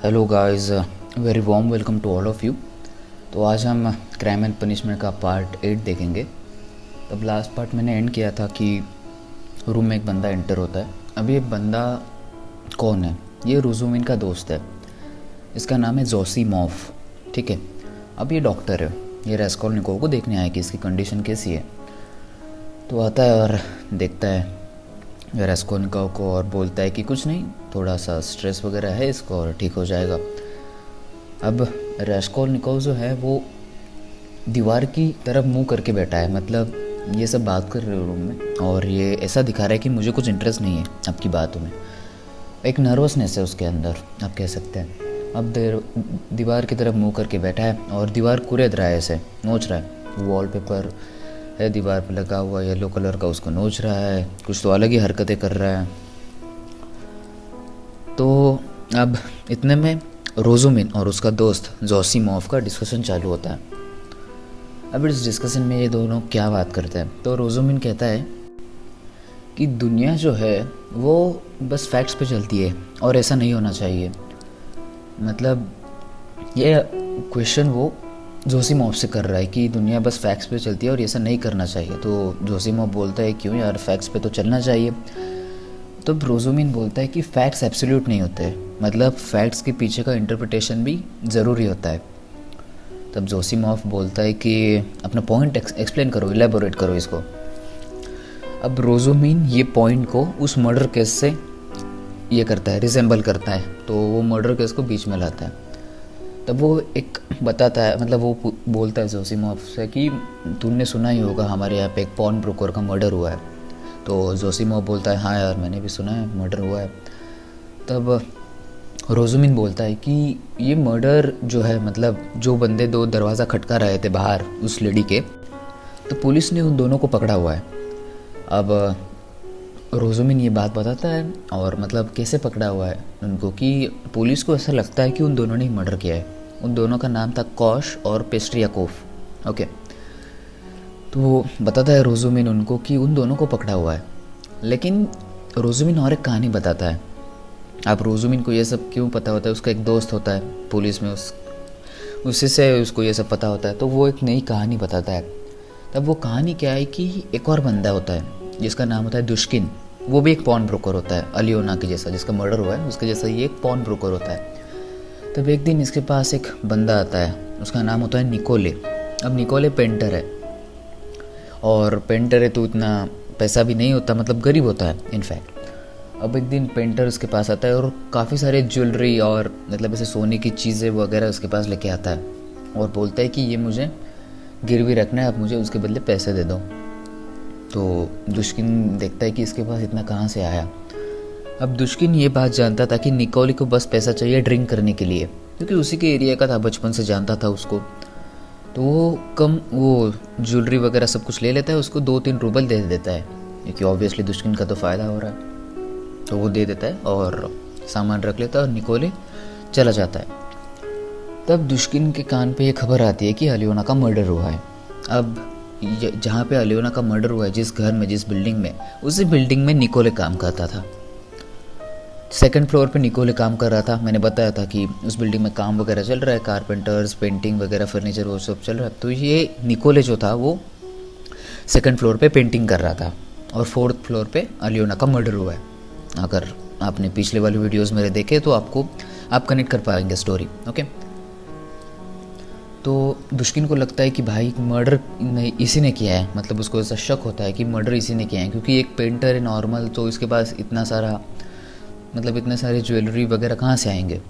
Hello guys, very warm welcome to all of you. तो आज हम क्राइम एंड पनिशमेंट का पार्ट 8 देखेंगे। तब लास्ट पार्ट मैंने एंड किया था कि रूम में एक बंदा एंटर होता है। अब ये बंदा कौन है? ये रोज़ोमिन का दोस्त है। इसका नाम है जोसीमोव। ठीक है। अब ये डॉक्टर है। ये रेस्कोल्निकोव को देखने आया कि इसकी कंडीशन कैसी है। तो आता है और देखता है रेस्कोल्निकोव को और बोलता है कि कुछ नहीं, थोड़ा सा स्ट्रेस वगैरह है इसको और ठीक हो जाएगा। अब रेस्कोल्निकोव जो है वो दीवार की तरफ मुंह करके बैठा है, मतलब ये सब बात कर रहे हो रूम में और ये ऐसा दिखा रहा है कि मुझे कुछ इंटरेस्ट नहीं है आपकी बातों में। एक नर्वसनेस है उसके अंदर, आप कह सकते हैं। अब दीवार की तरफ मुंह करके बैठा है और दीवार कुरेद रहा है, ऐसे नोच रहा है। वॉलपेपर है दीवार पर लगा हुआ येलो कलर का, उसको नोच रहा है, कुछ तो अलग ही हरकतें कर रहा है। तो अब इतने में रोज़ोमिन और उसका दोस्त जोसीमोव का डिस्कशन चालू होता है। अब इस डिस्कशन में ये दोनों क्या बात करते हैं, तो रोज़ोमिन कहता है कि दुनिया जो है वो बस फैक्ट्स पे चलती है और ऐसा नहीं होना चाहिए। मतलब ये क्वेश्चन वो जोसीमोव से कर रहा है कि दुनिया बस फैक्ट्स पे चलती है और ऐसा नहीं करना चाहिए। तो जोसीमोव बोलता है क्यों यार, फैक्ट्स पे तो चलना चाहिए। तो रोज़ोमिन बोलता है कि फैक्ट्स एब्सोल्यूट नहीं होते, मतलब फैक्ट्स के पीछे का इंटरप्रिटेशन भी ज़रूरी होता है। तब जोसीमोव बोलता है कि अपना पॉइंट एक्सप्लेन करो, इलेबोरेट करो इसको। अब रोज़ोमिन ये पॉइंट को उस मर्डर केस से ये करता है, रिसेंबल करता है। तो वो मर्डर केस को बीच में लाता है। तब वो एक बताता है, मतलब वो बोलता है जोसीमोव से कि तूने सुना ही होगा हमारे यहाँ पे एक पॉन ब्रोकर का मर्डर हुआ है। तो जोसीमोव बोलता है हाँ यार, मैंने भी सुना है मर्डर हुआ है। तब रोज़ोमिन बोलता है कि ये मर्डर जो है, मतलब जो बंदे दो दरवाज़ा खटका रहे थे बाहर उस लेडी के, तो पुलिस ने उन दोनों को पकड़ा हुआ है। अब रोज़ोमिन ये बात बताता है और मतलब कैसे पकड़ा हुआ है उनको, कि पुलिस को ऐसा लगता है कि उन दोनों ने ही मर्डर किया है। उन दोनों का नाम था कॉश और पेस्ट्रियाकोव। ओके। तो वो बताता है रोज़ोमिन उनको कि उन दोनों को पकड़ा हुआ है। लेकिन रोज़ोमिन और एक कहानी बताता है। अब रोज़ोमिन को ये सब क्यों पता होता है? उसका एक दोस्त होता है पुलिस में, उसी से उसको ये सब पता होता है। तो वो एक नई कहानी बताता है। तब वो कहानी क्या है कि एक और बंदा होता है जिसका नाम होता है दुश्किन। वो भी एक पॉन ब्रोकर होता है, अलियोना के जैसा, जिसका मर्डर हुआ है उसके जैसा ये एक पॉन ब्रोकर होता है। तब एक दिन इसके पास एक बंदा आता है, उसका नाम होता है निकोले। अब निकोले पेंटर है और पेंटर है तो इतना पैसा भी नहीं होता, मतलब गरीब होता है इनफैक्ट। अब एक दिन पेंटर उसके पास आता है और काफ़ी सारे ज्वेलरी और मतलब ऐसे सोने की चीज़ें वगैरह उसके पास लेके आता है और बोलता है कि ये मुझे गिरवी रखना है, आप मुझे उसके बदले पैसे दे दो। तो दुश्किन देखता है कि इसके पास इतना कहाँ से आया। अब दुश्किन ये बात जानता था कि निकोले को बस पैसा चाहिए ड्रिंक करने के लिए, क्योंकि उसी के एरिया का था, बचपन से जानता था उसको। तो वो ज्वेलरी वगैरह सब कुछ ले लेता है, उसको 2-3 रूबल दे देता है, क्योंकि ऑब्वियसली दुश्किन का तो फ़ायदा हो रहा है। तो वो दे देता है और सामान रख लेता है और निकोले चला जाता है। तब दुश्किन के कान पे ये खबर आती है कि अलियोना का मर्डर हुआ है। अब जहाँ पे अलियोना का मर्डर हुआ है, जिस घर में, जिस बिल्डिंग में, उसी बिल्डिंग में निकोले काम करता था। 2nd फ्लोर पे निकोले काम कर रहा था। मैंने बताया था कि उस बिल्डिंग में काम वगैरह चल रहा है, कारपेंटर्स, पेंटिंग वगैरह, फर्नीचर वो सब चल रहा है। तो ये निकोले जो था वो 2nd फ्लोर पे पेंटिंग कर रहा था और 4th फ्लोर पे अलियोना का मर्डर हुआ है। अगर आपने पिछले वाले वीडियोस मेरे देखे तो आप कनेक्ट कर पाएंगे स्टोरी। ओके। तो दुश्किन को लगता है कि भाई मर्डर इसी ने किया है, मतलब उसको ऐसा शक होता है कि मर्डर इसी ने किया है, क्योंकि एक पेंटर है नॉर्मल, तो इसके पास इतना सारा, मतलब इतने सारे ज्वेलरी वगैरह कहाँ से आएंगे।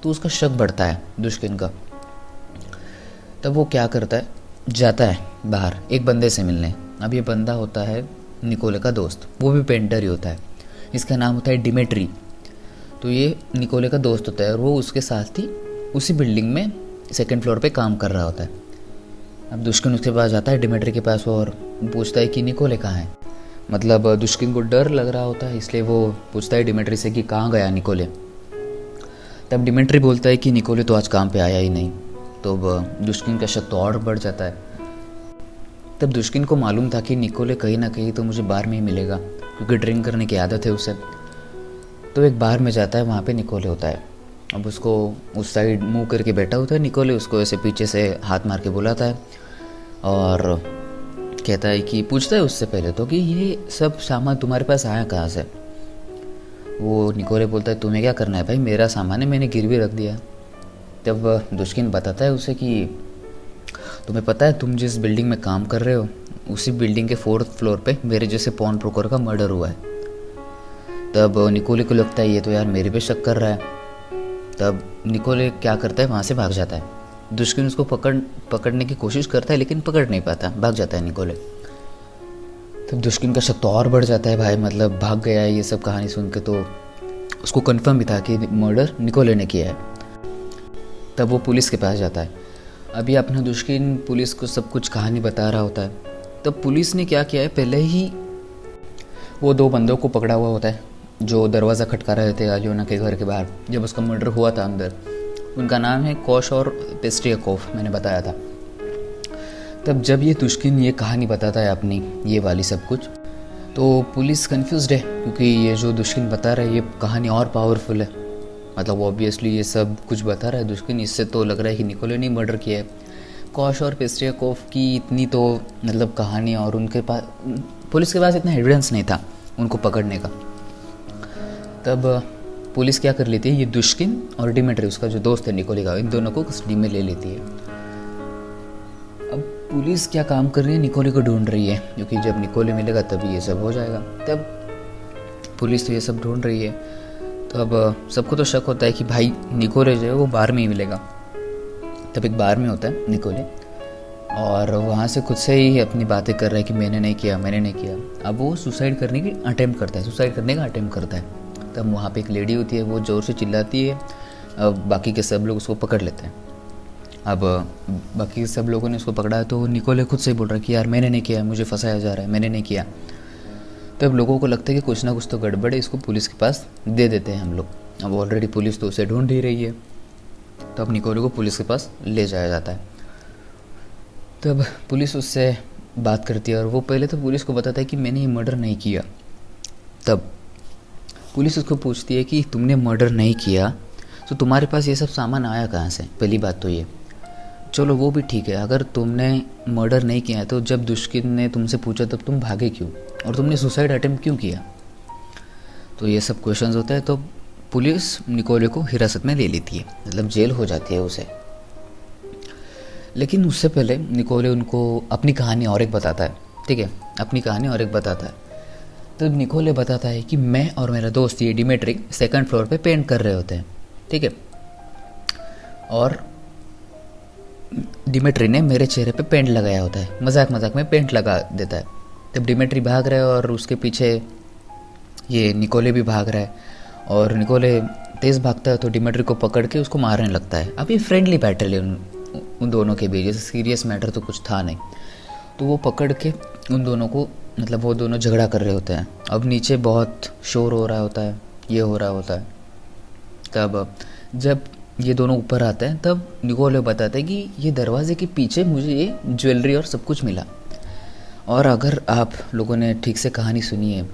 तो उसका शक बढ़ता है दुश्किन का। तब वो क्या करता है, जाता है बाहर एक बंदे से मिलने। अब ये बंदा होता है निकोले का दोस्त, वो भी पेंटर ही होता है। इसका नाम होता है डिमेट्री। तो ये निकोले का दोस्त होता है और वो उसके साथ ही उसी बिल्डिंग में 2nd फ्लोर पे काम कर रहा होता है। अब दुश्किन उसके पास जाता है, डिमेट्री के पास, और पूछता है कि निकोले कहाँ है। मतलब दुश्किन को डर लग रहा होता है, इसलिए वो पूछता है डिमेट्री से कि कहाँ गया निकोले। तब डिमेट्री बोलता है कि निकोले तो आज काम पे आया ही नहीं। तो दुश्किन का शक तो और बढ़ जाता है। तब दुश्किन को मालूम था कि निकोले कहीं ना कहीं तो मुझे बार में ही मिलेगा, क्योंकि ड्रिंक करने की आदत है उसे। तो एक बार में जाता है, वहाँ पे निकोले होता है। अब उसको उस साइड मुंह करके बैठा होता है निकोले, उसको ऐसे पीछे से हाथ मार के बुलाता है और कहता है कि पूछता है उससे पहले तो कि ये सब सामान तुम्हारे पास आया कहाँ से। वो निकोले बोलता है तुम्हें क्या करना है भाई, मेरा सामान है, मैंने गिरवी रख दिया। तब दुष्किन बताता है उसे कि तुम्हें पता है तुम जिस बिल्डिंग में काम कर रहे हो उसी बिल्डिंग के 4th फ्लोर पे मेरे जैसे पॉन ब्रोकर का मर्डर हुआ है। तब निकोले को लगता है ये तो यार मेरे पे शक कर रहा है। तब निकोले क्या करता है, वहाँ से भाग जाता है। दुष्किन उसको पकड़ने की कोशिश करता है लेकिन पकड़ नहीं पाता, भाग जाता है निकोले। तब दुष्किन का शक तो और बढ़ जाता है भाई, मतलब भाग गया है ये सब कहानी सुन के, तो उसको कंफर्म भी था कि मर्डर निकोले ने किया है। तब वो पुलिस के पास जाता है। अभी अपना दुष्किन पुलिस को सब कुछ कहानी बता रहा होता है। तब पुलिस ने क्या किया है, पहले ही वो 2 बंदों को पकड़ा हुआ होता है जो दरवाज़ा खटका रहे थे आलियोना के घर के बाहर जब उसका मर्डर हुआ था अंदर। उनका नाम है कोश और पेस्ट्रियाकोव, मैंने बताया था। तब जब ये दुष्किन ये कहानी बताता है अपनी ये वाली सब कुछ, तो पुलिस कंफ्यूज्ड है क्योंकि ये जो दुष्किन बता रहा है ये कहानी और पावरफुल है। मतलब ऑब्वियसली ये सब कुछ बता रहा है दुष्किन, इससे तो लग रहा है कि निकोले ने मर्डर किया है। कोश और पेस्ट्रियाकोव की इतनी तो मतलब कहानी, और उनके पास पुलिस के पास इतना एविडेंस नहीं था उनको पकड़ने का। तब पुलिस क्या कर लेती है, ये दुष्किन और डिमिट्री उसका जो दोस्त है निकोले का, इन दोनों को कस्टडी में ले लेती है। अब पुलिस क्या काम कर रही है, निकोले को ढूंढ रही है क्योंकि जब निकोले मिलेगा तभी ये सब हो जाएगा। तब पुलिस तो ये सब ढूंढ रही है। तो अब सबको तो शक होता है कि भाई निकोले जो है वो बार में ही मिलेगा। तब एक बार में होता है निकोले और वहाँ से खुद से ही अपनी बातें कर रहा है कि मैंने नहीं किया, मैंने नहीं किया। अब वो सुसाइड करने की अटेम्प्ट करता है, सुसाइड करने का अटेम्प्ट करता है। तब वहाँ पे एक लेडी होती है, वो ज़ोर से चिल्लाती है। अब बाकी के सब लोग उसको पकड़ लेते हैं। अब बाकी के सब लोगों ने उसको पकड़ा है तो निकोले खुद से ही बोल रहा है कि यार मैंने नहीं किया, मुझे फंसाया जा रहा है, मैंने नहीं किया। तब लोगों को लगता है कि कुछ ना कुछ तो गड़बड़ है, इसको पुलिस के पास दे देते हैं हम लोग। अब ऑलरेडी पुलिस तो उसे ढूंढ ही रही है, तो अब निकोले को पुलिस के पास ले जाया जाता है। तब पुलिस उससे बात करती है और वो पहले तो पुलिस को बताता है कि मैंने ये मर्डर नहीं किया। तब पुलिस उसको पूछती है कि तुमने मर्डर नहीं किया तो तुम्हारे पास ये सब सामान आया कहाँ से। पहली बात तो ये, चलो वो भी ठीक है, अगर तुमने मर्डर नहीं किया है तो जब दुष्किन ने तुमसे पूछा तब तुम भागे क्यों, और तुमने सुसाइड अटेम्प्ट क्यों किया। तो ये सब क्वेश्चंस होते हैं। तो पुलिस निकोले को हिरासत में ले लेती है, मतलब जेल हो जाती है उसे। लेकिन उससे पहले निकोले उनको अपनी कहानी और एक बताता है, ठीक है, अपनी कहानी और एक बताता है। तब निकोले बताता है कि मैं और मेरा दोस्त ये डिमिट्री 2nd फ्लोर पे पेंट कर रहे होते हैं, ठीक है, और डिमिट्री ने मेरे चेहरे पे पेंट लगाया होता है, मजाक मजाक में पेंट लगा देता है। तब डिमिट्री भाग रहा है और उसके पीछे ये निकोले भी भाग रहा है, और निकोले तेज़ भागता है तो डिमिट्री को पकड़ के उसको मारने लगता है। अब ये फ्रेंडली बैटल है उन दोनों के बीच, जैसे सीरियस मैटर तो कुछ था नहीं। तो वो पकड़ के उन दोनों को, मतलब वो दोनों झगड़ा कर रहे होते हैं। अब नीचे बहुत शोर हो रहा होता है, ये हो रहा होता है। तब जब ये दोनों ऊपर आते हैं तब निकोले बताते हैं कि ये दरवाजे के पीछे मुझे ये ज्वेलरी और सब कुछ मिला। और अगर आप लोगों ने ठीक से कहानी सुनी है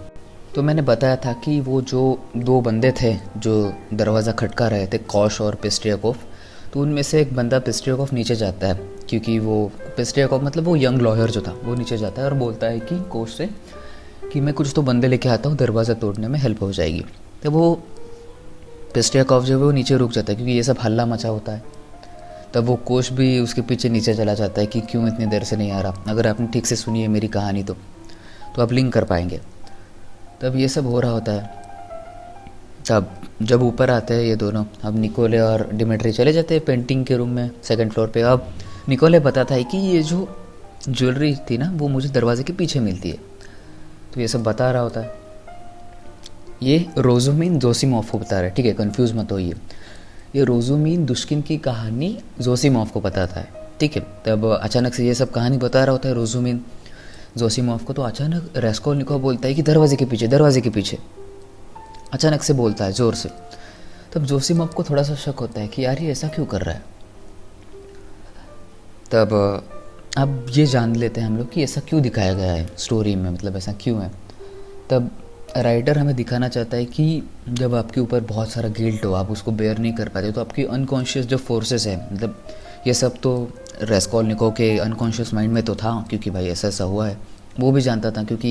तो मैंने बताया था कि वो जो 2 बंदे थे जो दरवाज़ा खटका रहे थे, कोश और पेस्ट्रियाकोव, तो उनमें से एक बंदा पेस्ट्रियाकोव नीचे जाता है क्योंकि वो पेस्ट्रियाकोव मतलब वो यंग लॉयर जो था वो नीचे जाता है और बोलता है कि कोश से कि मैं कुछ तो बंदे लेके आता हूँ, दरवाज़ा तोड़ने में हेल्प हो जाएगी। तब वो पेस्ट्रियाकोव जो है वो नीचे रुक जाता है क्योंकि ये सब हल्ला मचा होता है। तब वो कोश भी उसके पीछे नीचे चला जाता है कि क्यों इतनी देर से नहीं आ रहा। अगर आपने ठीक से सुनी है मेरी कहानी तो आप लिंक कर पाएंगे। तब ये सब हो रहा होता है। तब जब ऊपर आते हैं ये दोनों, अब निकोले और डिमिट्री चले जाते हैं पेंटिंग के रूम में 2nd फ्लोर पे। अब निकोले बताता है कि ये जो ज्वेलरी थी ना वो मुझे दरवाजे के पीछे मिलती है। तो ये सब बता रहा होता है। ये रोजुमिन जोसिमोव को बता रहा है, ठीक है, कंफ्यूज मत होइए। ये रोजुमिन दुष्किन की कहानी जोसिमोव को बताता है, ठीक है। तब अचानक से ये सब कहानी बता रहा होता है रोजुमिन जोसिमोव को, तो अचानक रेस्कोल्निकोव बोलता है कि दरवाजे के पीछे, दरवाजे के पीछे, अचानक से बोलता है ज़ोर से। तब जोसिमोव को थोड़ा सा शक होता है कि यार ये ऐसा क्यों कर रहा है। तब अब ये जान लेते हैं हम लोग कि ऐसा क्यों दिखाया गया है स्टोरी में, मतलब ऐसा क्यों है। तब राइटर हमें दिखाना चाहता है कि जब आपके ऊपर बहुत सारा गिल्ट हो, आप उसको बेयर नहीं कर पाते, तो आपकी अनकॉन्शियस जो फोर्सेस है, मतलब ये सब तो रेस्कोल्निकोव के अनकॉन्शियस माइंड में तो था, क्योंकि भाई ऐसा ऐसा हुआ है, वो भी जानता था। क्योंकि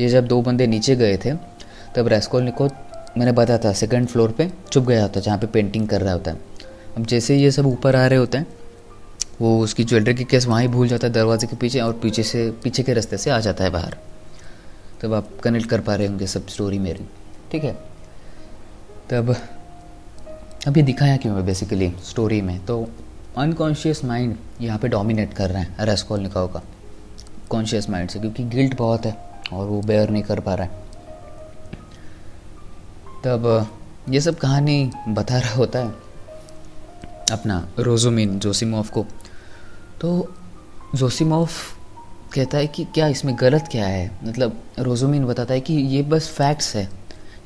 ये जब दो बंदे नीचे गए थे तब रेस्कोल्निकोव, मैंने बताया था, सेकंड फ्लोर पे छुप गया होता है जहाँ पे पेंटिंग कर रहा होता है। अब जैसे ये सब ऊपर आ रहे होते हैं, वो उसकी ज्वेलरी की केस वहाँ ही भूल जाता है दरवाजे के पीछे, और पीछे के रास्ते से आ जाता है बाहर। तब आप कनेक्ट कर पा रहे होंगे सब स्टोरी मेरी, ठीक है। तब अब ये दिखाया क्यों है बेसिकली स्टोरी में, तो अनकॉन्शियस माइंड यहाँ पे डोमिनेट कर रहा है रेस्कोल्निकोव का कॉन्शियस माइंड से, क्योंकि गिल्ट बहुत है और वो बेयर नहीं कर पा रहा है। तब ये सब कहानी बता रहा होता है अपना रोजुमिन जोसीमोव को। तो जोसीमोव कहता है कि क्या इसमें गलत क्या है, मतलब रोजुमिन बताता है कि ये बस फैक्ट्स है,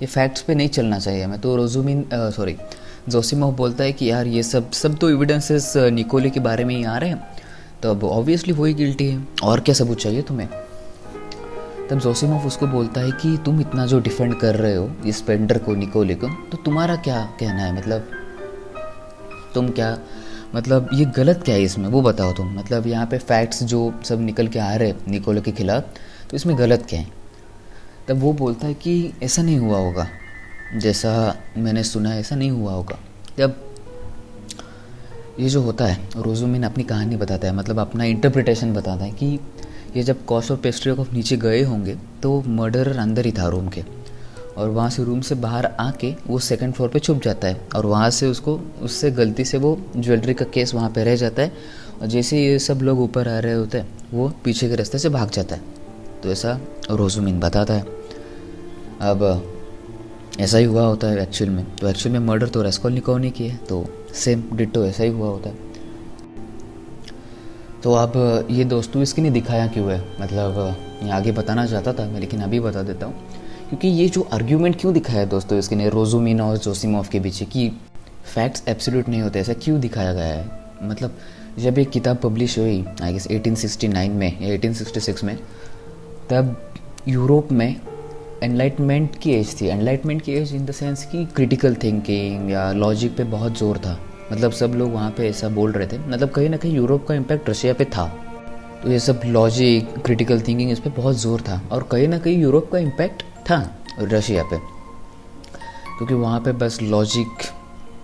ये फैक्ट्स पे नहीं चलना चाहिए हमें। तो जोसीमोव बोलता है कि यार ये सब तो एविडेंसेस निकोले के बारे में ही आ रहे हैं, तो अब ऑब्वियसली वही गिल्टी है, और क्या सबूत चाहिए तुम्हें। तब जोसीमोव उसको बोलता है कि तुम इतना जो डिफेंड कर रहे हो इस पेंटर को, निकोले को, तो तुम्हारा क्या कहना है, मतलब तुम क्या, मतलब ये गलत क्या है इसमें, वो बताओ तुम। मतलब यहाँ पे फैक्ट्स जो सब निकल के आ रहे हैं निकोले के खिलाफ, तो इसमें गलत क्या है। तब वो बोलता है कि ऐसा नहीं हुआ होगा, जैसा मैंने सुना है ऐसा नहीं हुआ होगा। जब ये जो होता है, रोजुमिन अपनी कहानी बताता है, मतलब अपना इंटरप्रिटेशन बताता है कि ये जब कॉश और पेस्ट्रियोव नीचे गए होंगे तो मर्डरर अंदर ही था रूम के, और वहाँ से रूम से बाहर आके वो सेकंड फ्लोर पे छुप जाता है, और वहाँ से उससे गलती से वो ज्वेलरी का केस वहाँ पे रह जाता है, और जैसे ये सब लोग ऊपर आ रहे होते हैं वो पीछे के रास्ते से भाग जाता है। तो ऐसा रोजुमिन बताता है। अब ऐसा ही हुआ होता है एक्चुअल में, तो एक्चुअल में मर्डर तो रेस्कोल्निकोव ने किया है, तो सेम डिट्टो ऐसा ही हुआ होता है। तो अब ये दोस्तोयेव्स्की ने दिखाया क्यों है, मतलब ये आगे बताना चाहता था मैं, लेकिन अभी बता देता हूँ। क्योंकि ये जो आर्ग्यूमेंट क्यों दिखाया दोस्तोयेव्स्की ने रोजुमिन और जोसीमोव के बीच कि फैक्ट्स एब्सोल्यूट नहीं होते, ऐसा क्यों दिखाया गया है। मतलब जब एक किताब पब्लिश हुई आई गेस 1869 में या 1866 में, तब यूरोप में एनलाइटमेंट की एज थी। एनलाइटमेंट की एज इन द सेंस कि क्रिटिकल थिंकिंग या लॉजिक पे बहुत जोर था, मतलब सब लोग वहाँ पे ऐसा बोल रहे थे, मतलब कहीं ना कहीं यूरोप का इम्पैक्ट रशिया पे था, तो ये सब लॉजिक क्रिटिकल थिंकिंग इस पर बहुत ज़ोर था, और कहीं ना कहीं यूरोप का इम्पैक्ट था रशिया पे, क्योंकि वहाँ पे बस logic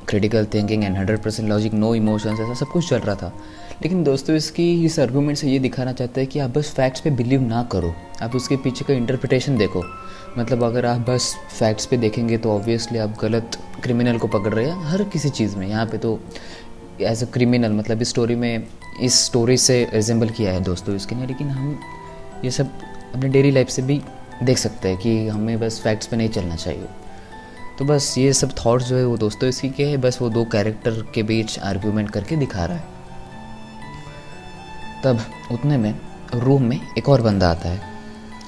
critical thinking and 100% logic, no emotions, ऐसा सब कुछ चल रहा था। लेकिन दोस्तों इसकी इस आर्गूमेंट से ये दिखाना चाहते हैं कि आप बस फैक्ट्स पे बिलीव ना करो, आप उसके पीछे का इंटरप्रिटेशन देखो। मतलब अगर आप बस फैक्ट्स पे देखेंगे तो ऑब्वियसली आप गलत क्रिमिनल को पकड़ रहे हैं हर किसी चीज़ में। यहाँ पे तो एज अ क्रिमिनल, मतलब इस स्टोरी में इस स्टोरी से रिजेंबल किया है दोस्तों इसके लिए, लेकिन हम ये सब अपने डेली लाइफ से भी देख सकते हैं कि हमें बस फैक्ट्स पे नहीं चलना चाहिए। तो बस ये सब थॉट्स जो है वो दोस्तों इसकी के है, बस वो दो कैरेक्टर के बीच आर्ग्यूमेंट करके दिखा रहा है। तब उतने में रूम में एक और बंदा आता है।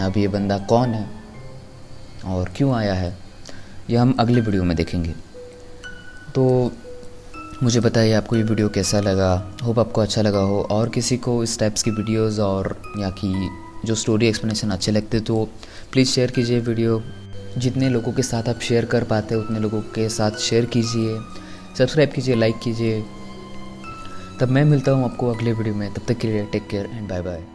अब ये बंदा कौन है और क्यों आया है ये हम अगली वीडियो में देखेंगे। तो मुझे बताइए आपको ये वीडियो कैसा लगा, होप आपको अच्छा लगा हो, और किसी को इस टाइप्स की वीडियोस और या कि जो स्टोरी एक्सप्लेनेशन अच्छे लगते तो प्लीज़ शेयर कीजिए वीडियो। जितने लोगों के साथ आप शेयर कर पाते हैं उतने लोगों के साथ शेयर कीजिए, सब्सक्राइब कीजिए, लाइक कीजिए। तब मैं मिलता हूँ आपको अगले वीडियो में, तब तक के लिए take care and bye bye.